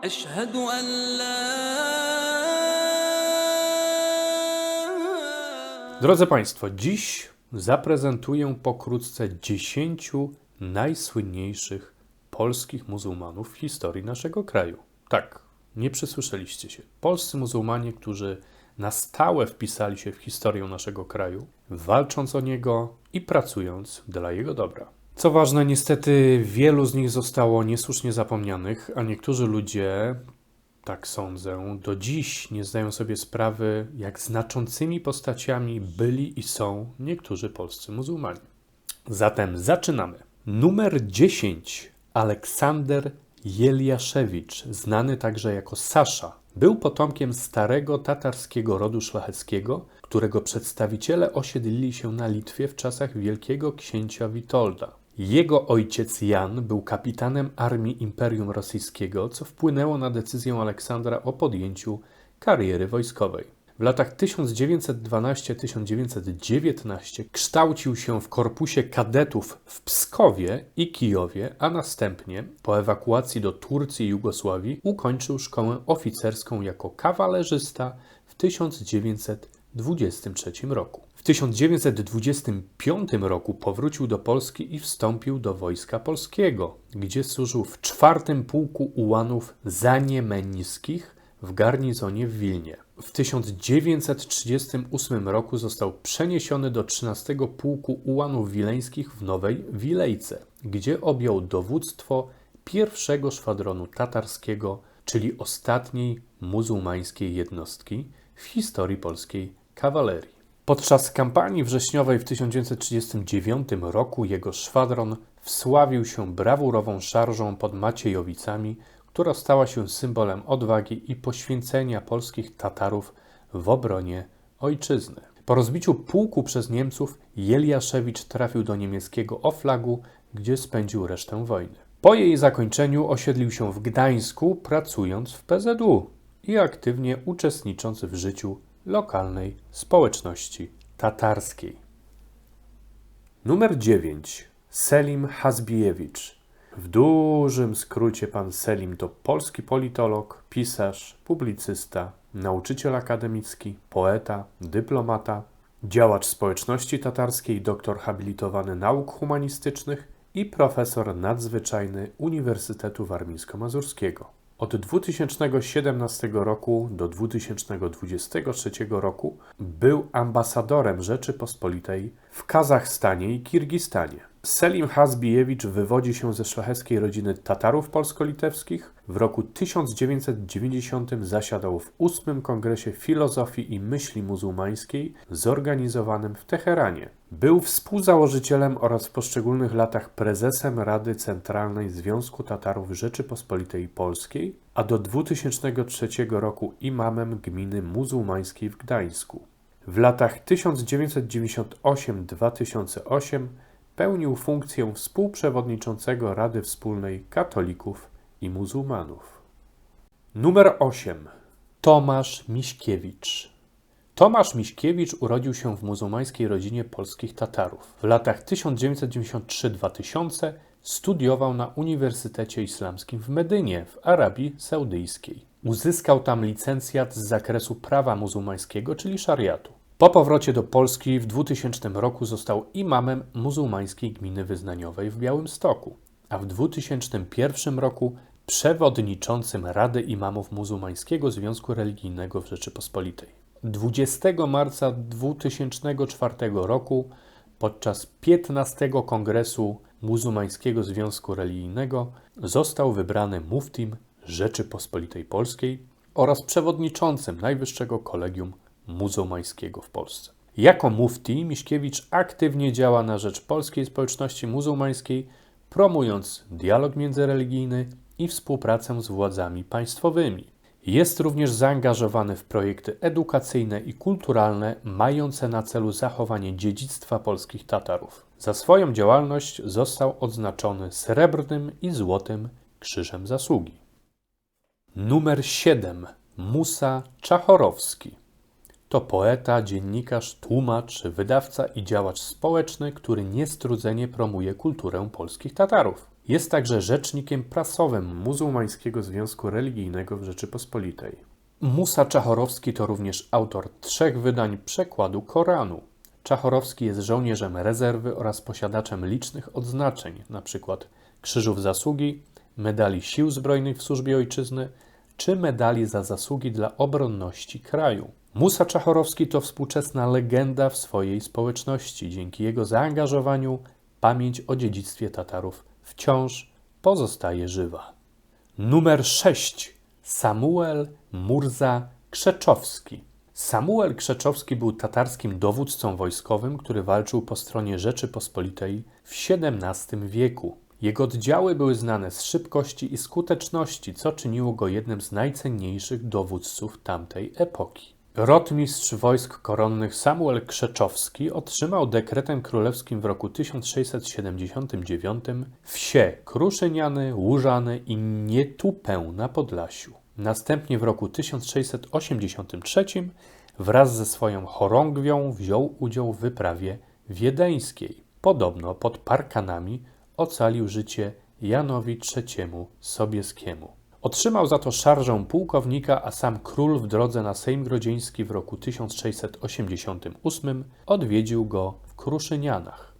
أشهد أن لا Drodzy Państwo, dziś zaprezentuję pokrótce 10 najsłynniejszych polskich muzułmanów w historii naszego kraju. Tak, nie przesłyszeliście się. Polscy muzułmanie, którzy na stałe wpisali się w historię naszego kraju, walcząc o niego i pracując dla jego dobra. Co ważne, niestety wielu z nich zostało niesłusznie zapomnianych, a niektórzy ludzie, tak sądzę, do dziś nie zdają sobie sprawy, jak znaczącymi postaciami byli i są niektórzy polscy muzułmanie. Zatem zaczynamy. Numer 10. Aleksander Jeliaszewicz, znany także jako Sasza, był potomkiem starego tatarskiego rodu szlacheckiego, którego przedstawiciele osiedlili się na Litwie w czasach wielkiego księcia Witolda. Jego ojciec Jan był kapitanem armii Imperium Rosyjskiego, co wpłynęło na decyzję Aleksandra o podjęciu kariery wojskowej. W latach 1912-1919 kształcił się w korpusie kadetów w Pskowie i Kijowie, a następnie, po ewakuacji do Turcji i Jugosławii, ukończył szkołę oficerską jako kawalerzysta w 1923 roku. W 1925 roku powrócił do Polski i wstąpił do Wojska Polskiego, gdzie służył w 4. Pułku Ułanów Zaniemeńskich w garnizonie w Wilnie. W 1938 roku został przeniesiony do 13. Pułku Ułanów Wileńskich w Nowej Wilejce, gdzie objął dowództwo 1. szwadronu tatarskiego, czyli ostatniej muzułmańskiej jednostki w historii polskiej kawalerii. Podczas kampanii wrześniowej w 1939 roku jego szwadron wsławił się brawurową szarżą pod Maciejowicami, która stała się symbolem odwagi i poświęcenia polskich Tatarów w obronie ojczyzny. Po rozbiciu pułku przez Niemców Jeliaszewicz trafił do niemieckiego Oflagu, gdzie spędził resztę wojny. Po jej zakończeniu osiedlił się w Gdańsku, pracując w PZU i aktywnie uczestnicząc w życiu lokalnej społeczności tatarskiej. Numer 9. Selim Hazbijewicz. W dużym skrócie pan Selim to polski politolog, pisarz, publicysta, nauczyciel akademicki, poeta, dyplomata, działacz społeczności tatarskiej, doktor habilitowany nauk humanistycznych i profesor nadzwyczajny Uniwersytetu Warmińsko-Mazurskiego. Od 2017 roku do 2023 roku był ambasadorem Rzeczypospolitej w Kazachstanie i Kirgistanie. Selim Hazbijewicz wywodzi się ze szlacheckiej rodziny Tatarów polsko-litewskich. W roku 1990 zasiadał w 8. Kongresie Filozofii i Myśli Muzułmańskiej zorganizowanym w Teheranie. Był współzałożycielem oraz w poszczególnych latach prezesem Rady Centralnej Związku Tatarów Rzeczypospolitej Polskiej, a do 2003 roku imamem gminy muzułmańskiej w Gdańsku. W latach 1998-2008 pełnił funkcję współprzewodniczącego Rady Wspólnej Katolików i Muzułmanów. Numer 8. Tomasz Miśkiewicz. Tomasz Miśkiewicz urodził się w muzułmańskiej rodzinie polskich Tatarów. W latach 1993-2000 studiował na Uniwersytecie Islamskim w Medynie w Arabii Saudyjskiej. Uzyskał tam licencjat z zakresu prawa muzułmańskiego, czyli szariatu. Po powrocie do Polski w 2000 roku został imamem muzułmańskiej gminy wyznaniowej w Białymstoku, a w 2001 roku przewodniczącym Rady Imamów Muzułmańskiego Związku Religijnego w Rzeczypospolitej. 20 marca 2004 roku podczas 15. Kongresu Muzułmańskiego Związku Religijnego został wybrany muftim Rzeczypospolitej Polskiej oraz przewodniczącym Najwyższego Kolegium Muzułmańskiego w Polsce. Jako mufti Miśkiewicz aktywnie działa na rzecz polskiej społeczności muzułmańskiej, promując dialog międzyreligijny i współpracę z władzami państwowymi. Jest również zaangażowany w projekty edukacyjne i kulturalne mające na celu zachowanie dziedzictwa polskich Tatarów. Za swoją działalność został odznaczony Srebrnym i Złotym Krzyżem Zasługi. Numer 7. Musa Czachorowski. To poeta, dziennikarz, tłumacz, wydawca i działacz społeczny, który niestrudzenie promuje kulturę polskich Tatarów. Jest także rzecznikiem prasowym Muzułmańskiego Związku Religijnego w Rzeczypospolitej. Musa Czachorowski to również autor 3 wydań przekładu Koranu. Czachorowski jest żołnierzem rezerwy oraz posiadaczem licznych odznaczeń, np. Krzyżów Zasługi, medali Sił Zbrojnych w służbie ojczyzny czy medali za zasługi dla obronności kraju. Musa Czachorowski to współczesna legenda w swojej społeczności. Dzięki jego zaangażowaniu pamięć o dziedzictwie Tatarów wciąż pozostaje żywa. Numer 6. Samuel Murza Krzeczowski. Samuel Krzeczowski był tatarskim dowódcą wojskowym, który walczył po stronie Rzeczypospolitej w XVII wieku. Jego oddziały były znane z szybkości i skuteczności, co czyniło go jednym z najcenniejszych dowódców tamtej epoki. Rotmistrz wojsk koronnych Samuel Krzeczowski otrzymał dekretem królewskim w roku 1679 wsie Kruszyniany, Łużany i Nietupę na Podlasiu. Następnie w roku 1683 wraz ze swoją chorągwią wziął udział w wyprawie wiedeńskiej. Podobno pod Parkanami ocalił życie Janowi III Sobieskiemu. Otrzymał za to szarżę pułkownika, a sam król w drodze na Sejm Grodzieński w roku 1688 odwiedził go w Kruszynianach.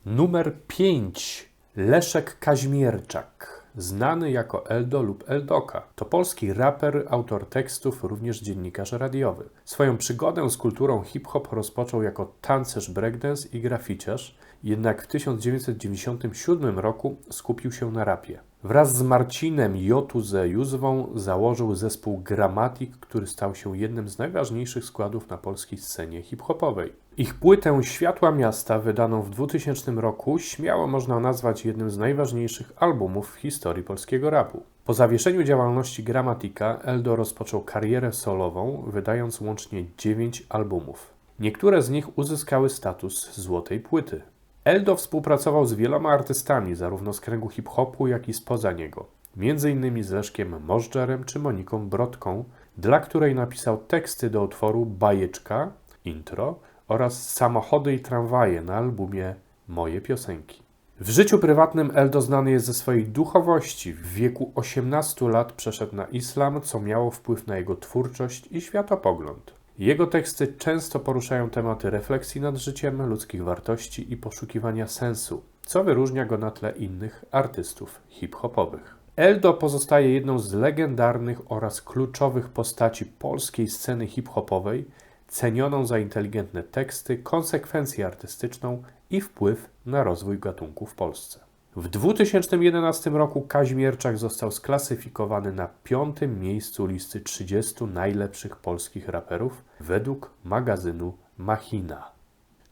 Numer 5. Leszek Kaźmierczak, znany jako Eldo lub Eldoka. To polski raper, autor tekstów, również dziennikarz radiowy. Swoją przygodę z kulturą hip-hop rozpoczął jako tancerz breakdance i graficiarz, jednak w 1997 roku skupił się na rapie. Wraz z Marcinem Jotuze Józwą założył zespół Gramatik, który stał się jednym z najważniejszych składów na polskiej scenie hip-hopowej. Ich płytę Światła Miasta, wydaną w 2000 roku, śmiało można nazwać jednym z najważniejszych albumów w historii polskiego rapu. Po zawieszeniu działalności Gramatika, Eldo rozpoczął karierę solową, wydając łącznie 9 albumów. Niektóre z nich uzyskały status złotej płyty. Eldo współpracował z wieloma artystami, zarówno z kręgu hip-hopu, jak i spoza niego. M.in. z Leszkiem Możdżerem czy Moniką Brodką, dla której napisał teksty do utworu Bajeczka, intro, oraz Samochody i tramwaje na albumie Moje piosenki. W życiu prywatnym Eldo znany jest ze swojej duchowości. W wieku 18 lat przeszedł na islam, co miało wpływ na jego twórczość i światopogląd. Jego teksty często poruszają tematy refleksji nad życiem, ludzkich wartości i poszukiwania sensu, co wyróżnia go na tle innych artystów hip-hopowych. Eldo pozostaje jedną z legendarnych oraz kluczowych postaci polskiej sceny hip-hopowej, cenioną za inteligentne teksty, konsekwencję artystyczną i wpływ na rozwój gatunku w Polsce. W 2011 roku Kaźmierczak został sklasyfikowany na 5. miejscu listy 30 najlepszych polskich raperów według magazynu Machina.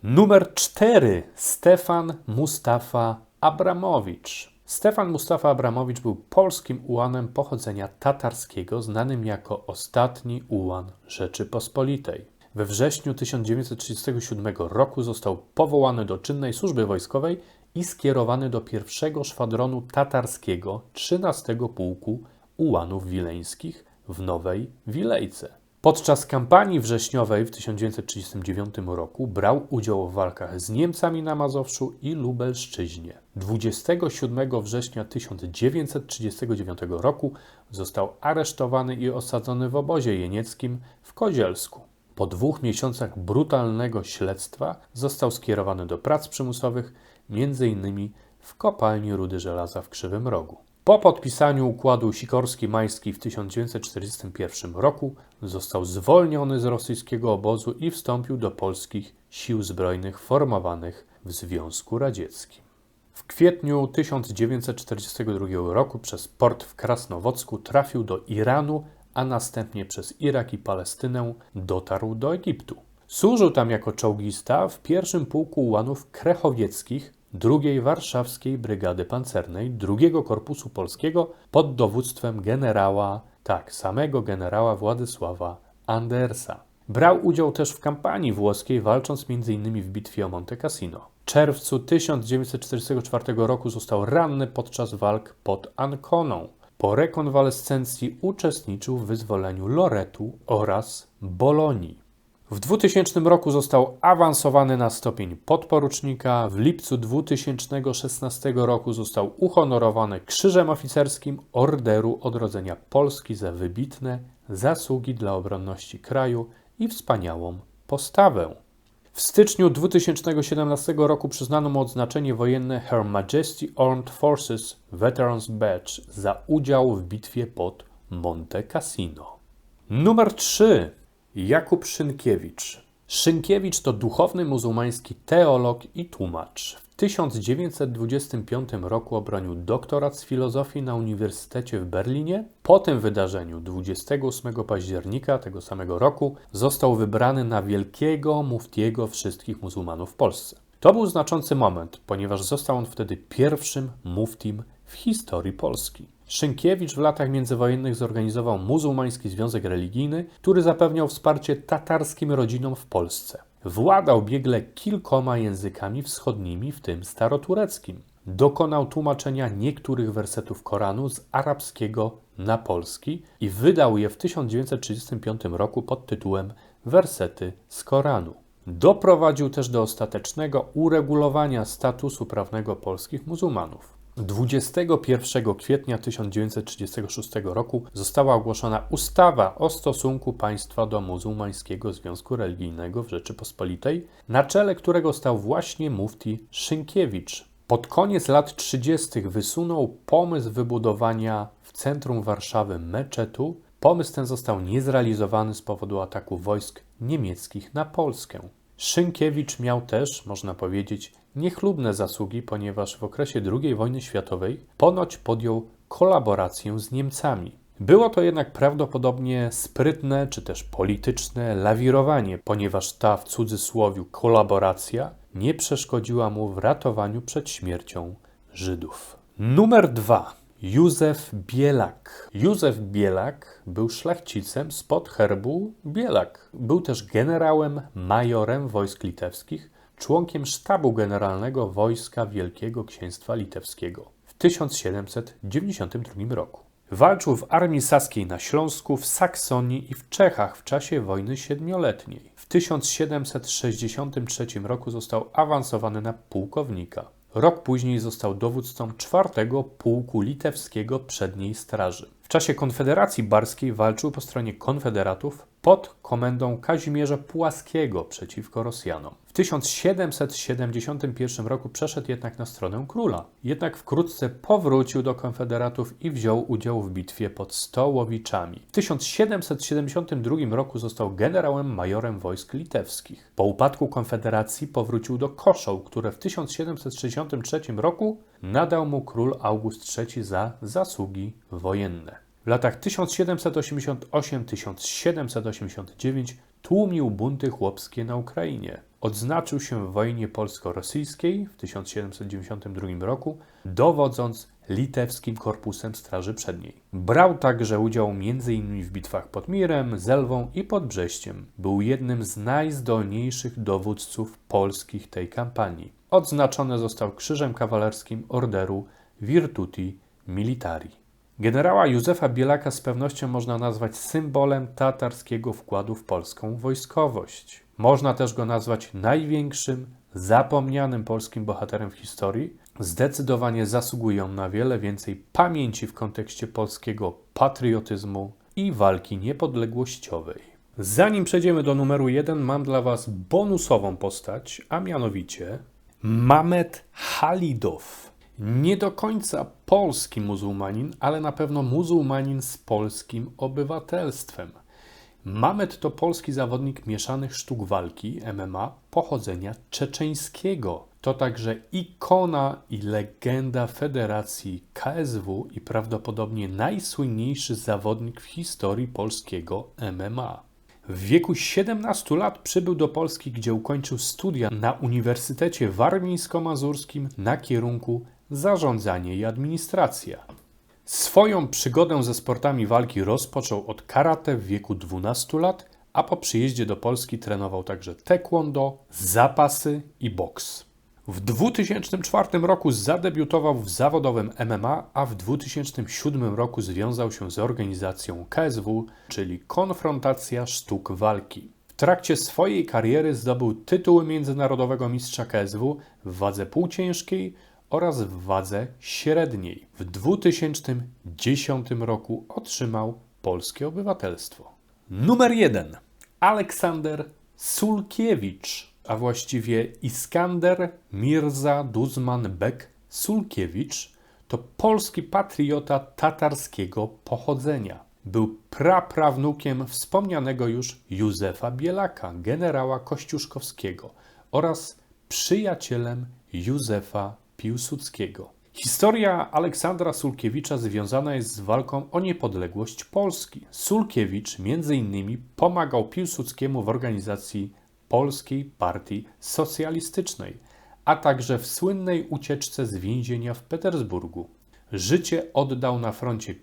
Numer 4. Stefan Mustafa Abramowicz. Stefan Mustafa Abramowicz był polskim ułanem pochodzenia tatarskiego, znanym jako ostatni ułan Rzeczypospolitej. We wrześniu 1937 roku został powołany do czynnej służby wojskowej i skierowany do 1. szwadronu tatarskiego 13 Pułku Ułanów Wileńskich w Nowej Wilejce. Podczas kampanii wrześniowej w 1939 roku brał udział w walkach z Niemcami na Mazowszu i Lubelszczyźnie. 27 września 1939 roku został aresztowany i osadzony w obozie jenieckim w Kozielsku. Po 2 miesiącach brutalnego śledztwa został skierowany do prac przymusowych, m.in. w kopalni rudy żelaza w Krzywym Rogu. Po podpisaniu układu Sikorski-Majski w 1941 roku został zwolniony z rosyjskiego obozu i wstąpił do polskich sił zbrojnych formowanych w Związku Radzieckim. W kwietniu 1942 roku przez port w Krasnowocku trafił do Iranu, a następnie przez Irak i Palestynę dotarł do Egiptu. Służył tam jako czołgista w 1. Pułku Ułanów Krechowieckich II Warszawskiej Brygady Pancernej II Korpusu Polskiego pod dowództwem samego generała Władysława Andersa. Brał udział też w kampanii włoskiej, walcząc m.in. w bitwie o Monte Cassino. W czerwcu 1944 roku został ranny podczas walk pod Anconą. Po rekonwalescencji uczestniczył w wyzwoleniu Loretu oraz Bolonii. W 2000 roku został awansowany na stopień podporucznika. W lipcu 2016 roku został uhonorowany Krzyżem Oficerskim Orderu Odrodzenia Polski za wybitne zasługi dla obronności kraju i wspaniałą postawę. W styczniu 2017 roku przyznano mu odznaczenie wojenne Her Majesty Armed Forces Veterans Badge za udział w bitwie pod Monte Cassino. Numer 3. Jakub Szynkiewicz. Szynkiewicz to duchowny muzułmański teolog i tłumacz. W 1925 roku obronił doktorat z filozofii na Uniwersytecie w Berlinie. Po tym wydarzeniu 28 października tego samego roku został wybrany na wielkiego muftiego wszystkich muzułmanów w Polsce. To był znaczący moment, ponieważ został on wtedy pierwszym muftim w historii Polski. Szynkiewicz w latach międzywojennych zorganizował muzułmański związek religijny, który zapewniał wsparcie tatarskim rodzinom w Polsce. Władał biegle kilkoma językami wschodnimi, w tym starotureckim. Dokonał tłumaczenia niektórych wersetów Koranu z arabskiego na polski i wydał je w 1935 roku pod tytułem Wersety z Koranu. Doprowadził też do uregulowania statusu prawnego polskich muzułmanów. 21 kwietnia 1936 roku została ogłoszona ustawa o stosunku państwa do muzułmańskiego związku religijnego w Rzeczypospolitej, na czele którego stał właśnie mufti Szynkiewicz. Pod koniec lat 30. wysunął pomysł wybudowania w centrum Warszawy meczetu. Pomysł ten został niezrealizowany z powodu ataku wojsk niemieckich na Polskę. Szynkiewicz miał też, można powiedzieć, niechlubne zasługi, ponieważ w okresie II wojny światowej ponoć podjął kolaborację z Niemcami. Było to jednak prawdopodobnie sprytne czy też polityczne lawirowanie, ponieważ ta w cudzysłowiu kolaboracja nie przeszkodziła mu w ratowaniu przed śmiercią Żydów. Numer 2. Józef Bielak. Józef Bielak był szlachcicem spod herbu Bielak. Był też generałem, majorem wojsk litewskich, członkiem sztabu generalnego wojska Wielkiego Księstwa Litewskiego w 1792 roku. Walczył w Armii Saskiej na Śląsku, w Saksonii i w Czechach w czasie wojny siedmioletniej. W 1763 roku został awansowany na pułkownika. Rok później został dowódcą 4. Pułku Litewskiego Przedniej Straży. W czasie Konfederacji Barskiej walczył po stronie konfederatów pod komendą Kazimierza Pułaskiego przeciwko Rosjanom. W 1771 roku przeszedł jednak na stronę króla. Jednak wkrótce powrócił do konfederatów i wziął udział w bitwie pod Stołowiczami. W 1772 roku został generałem majorem wojsk litewskich. Po upadku Konfederacji powrócił do Koszał, które w 1763 roku nadał mu król August III za zasługi wojenne. W latach 1788-1789 tłumił bunty chłopskie na Ukrainie. Odznaczył się w wojnie polsko-rosyjskiej w 1792 roku, dowodząc litewskim korpusem Straży Przedniej. Brał także udział m.in. w bitwach pod Mirem, Zelwą i pod Brześciem. Był jednym z najzdolniejszych dowódców polskich tej kampanii. Odznaczony został Krzyżem Kawalerskim Orderu Virtuti Militari. Generała Józefa Bielaka z pewnością można nazwać symbolem tatarskiego wkładu w polską wojskowość. Można też go nazwać największym, zapomnianym polskim bohaterem w historii. Zdecydowanie zasługują na wiele więcej pamięci w kontekście polskiego patriotyzmu i walki niepodległościowej. Zanim przejdziemy do numeru 1, mam dla Was bonusową postać, a mianowicie Mamed Halidow. Nie do końca polski muzułmanin, ale na pewno muzułmanin z polskim obywatelstwem. Mamed to polski zawodnik mieszanych sztuk walki MMA pochodzenia czeczeńskiego. To także ikona i legenda Federacji KSW i prawdopodobnie najsłynniejszy zawodnik w historii polskiego MMA. W wieku 17 lat przybył do Polski, gdzie ukończył studia na Uniwersytecie Warmińsko-Mazurskim na kierunku zarządzanie i administracja. Swoją przygodę ze sportami walki rozpoczął od karate w wieku 12 lat, a po przyjeździe do Polski trenował także taekwondo, zapasy i boks. W 2004 roku zadebiutował w zawodowym MMA, a w 2007 roku związał się z organizacją KSW, czyli Konfrontacja Sztuk Walki. W trakcie swojej kariery zdobył tytuły międzynarodowego mistrza KSW w wadze półciężkiej oraz w wadze średniej. W 2010 roku otrzymał polskie obywatelstwo. Numer 1. Aleksander Sulkiewicz, a właściwie Iskander Mirza Duzman-Bek Sulkiewicz, to polski patriota tatarskiego pochodzenia. Był praprawnukiem wspomnianego już Józefa Bielaka, generała kościuszkowskiego oraz przyjacielem Józefa Piłsudskiego. Historia Aleksandra Sulkiewicza związana jest z walką o niepodległość Polski. Sulkiewicz m.in. pomagał Piłsudskiemu w organizacji Polskiej Partii Socjalistycznej, a także w słynnej ucieczce z więzienia w Petersburgu. Życie oddał na froncie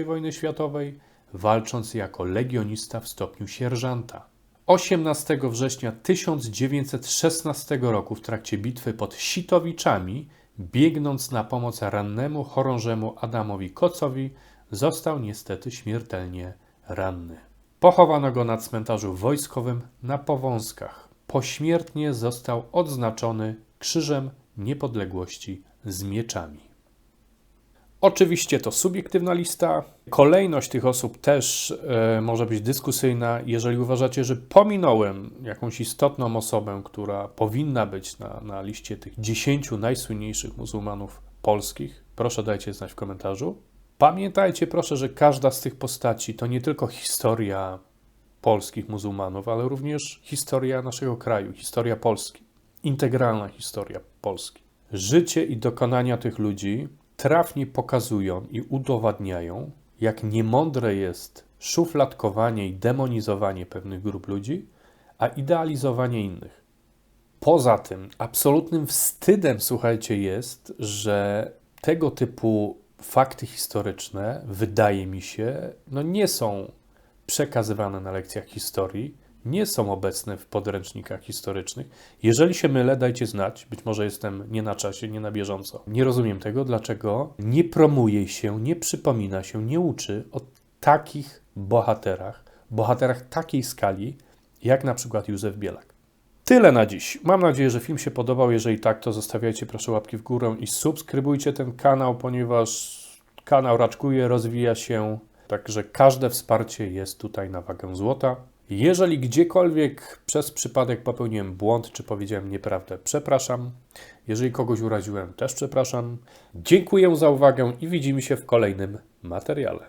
I wojny światowej, walcząc jako legionista w stopniu sierżanta. 18 września 1916 roku w trakcie bitwy pod Sitowiczami, biegnąc na pomoc rannemu chorążemu Adamowi Kocowi, został niestety śmiertelnie ranny. Pochowano go na cmentarzu wojskowym na Powązkach. Pośmiertnie został odznaczony Krzyżem Niepodległości z mieczami. Oczywiście to subiektywna lista. Kolejność tych osób też może być dyskusyjna. Jeżeli uważacie, że pominąłem jakąś istotną osobę, która powinna być na liście tych 10 najsłynniejszych muzułmanów polskich, proszę dajcie znać w komentarzu. Pamiętajcie proszę, że każda z tych postaci to nie tylko historia polskich muzułmanów, ale również historia naszego kraju, historia Polski, integralna historia Polski. Życie i dokonania tych ludzi trafnie pokazują i udowadniają, jak niemądre jest szufladkowanie i demonizowanie pewnych grup ludzi, a idealizowanie innych. Poza tym absolutnym wstydem, słuchajcie, jest, że tego typu fakty historyczne, wydaje mi się, nie są przekazywane na lekcjach historii, nie są obecne w podręcznikach historycznych. Jeżeli się mylę, dajcie znać. Być może jestem nie na czasie, nie na bieżąco. Nie rozumiem tego, dlaczego nie promuje się, nie przypomina się, nie uczy o takich bohaterach takiej skali, jak na przykład Józef Bielak. Tyle na dziś. Mam nadzieję, że film się podobał. Jeżeli tak, to zostawiajcie proszę łapki w górę i subskrybujcie ten kanał, ponieważ kanał raczkuje, rozwija się, także każde wsparcie jest tutaj na wagę złota. Jeżeli gdziekolwiek przez przypadek popełniłem błąd, czy powiedziałem nieprawdę, przepraszam. Jeżeli kogoś uraziłem, też przepraszam. Dziękuję za uwagę i widzimy się w kolejnym materiale.